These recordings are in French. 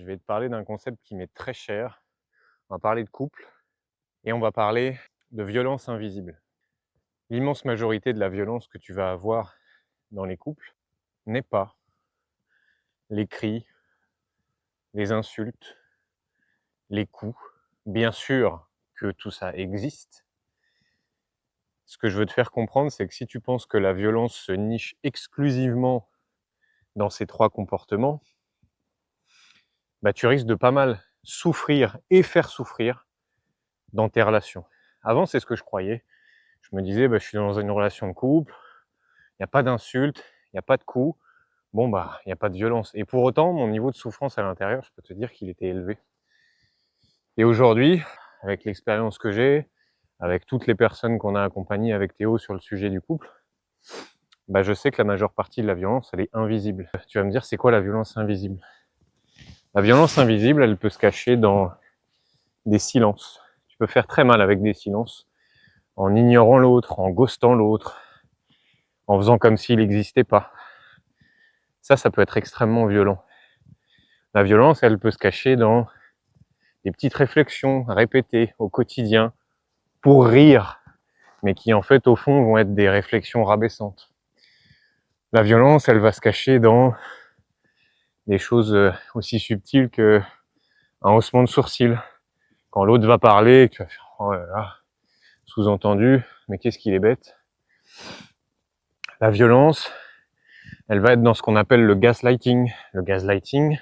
Je vais te parler d'un concept qui m'est très cher. On va parler de couple et on va parler de violence invisible. L'immense majorité de la violence que tu vas avoir dans les couples n'est pas les cris, les insultes, les coups. Bien sûr que tout ça existe. Ce que je veux te faire comprendre, c'est que si tu penses que la violence se niche exclusivement dans ces trois comportements, tu risques de pas mal souffrir et faire souffrir dans tes relations. Avant, c'est ce que je croyais. Je me disais, je suis dans une relation de couple, il n'y a pas d'insultes, il n'y a pas de coups, il n'y a pas de violence. Et pour autant, mon niveau de souffrance à l'intérieur, je peux te dire qu'il était élevé. Et aujourd'hui, avec l'expérience que j'ai, avec toutes les personnes qu'on a accompagnées avec Théo sur le sujet du couple, je sais que la majeure partie de la violence, elle est invisible. Tu vas me dire, c'est quoi la violence invisible? La violence invisible, elle peut se cacher dans des silences. Tu peux faire très mal avec des silences, en ignorant l'autre, en ghostant l'autre, en faisant comme s'il n'existait pas. Ça peut être extrêmement violent. La violence, elle peut se cacher dans des petites réflexions répétées au quotidien pour rire, mais qui en fait au fond vont être des réflexions rabaissantes. La violence, elle va se cacher dans des choses aussi subtiles qu'un haussement de sourcil. Quand l'autre va parler, tu vas faire « oh là là », sous-entendu, mais qu'est-ce qu'il est bête. La violence, elle va être dans ce qu'on appelle le gaslighting. Le gaslighting,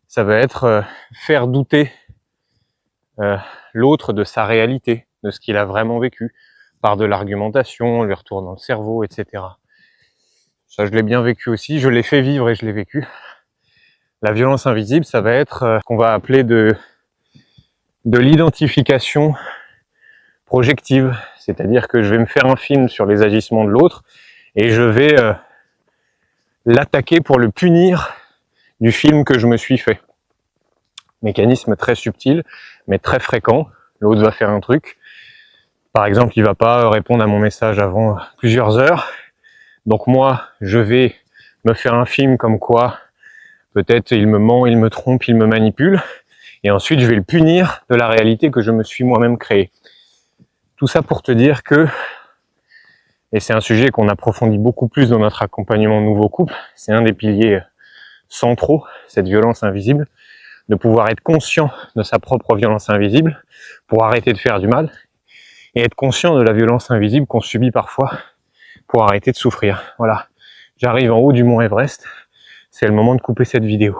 ça va être faire douter l'autre de sa réalité, de ce qu'il a vraiment vécu, par de l'argumentation, lui retournant le cerveau, etc. Ça, je l'ai bien vécu aussi, je l'ai fait vivre et je l'ai vécu. La violence invisible, ça va être ce qu'on va appeler de l'identification projective, c'est-à-dire que je vais me faire un film sur les agissements de l'autre et je vais l'attaquer pour le punir du film que je me suis fait. Mécanisme très subtil, mais très fréquent. L'autre va faire un truc. Par exemple, il va pas répondre à mon message avant plusieurs heures. Donc moi, je vais me faire un film comme quoi peut-être il me ment, il me trompe, il me manipule. Et ensuite, je vais le punir de la réalité que je me suis moi-même créée. Tout ça pour te dire que, et c'est un sujet qu'on approfondit beaucoup plus dans notre accompagnement nouveau couple, c'est un des piliers centraux, cette violence invisible, de pouvoir être conscient de sa propre violence invisible pour arrêter de faire du mal et être conscient de la violence invisible qu'on subit parfois pour arrêter de souffrir. Voilà, j'arrive en haut du mont Everest, c'est le moment de couper cette vidéo.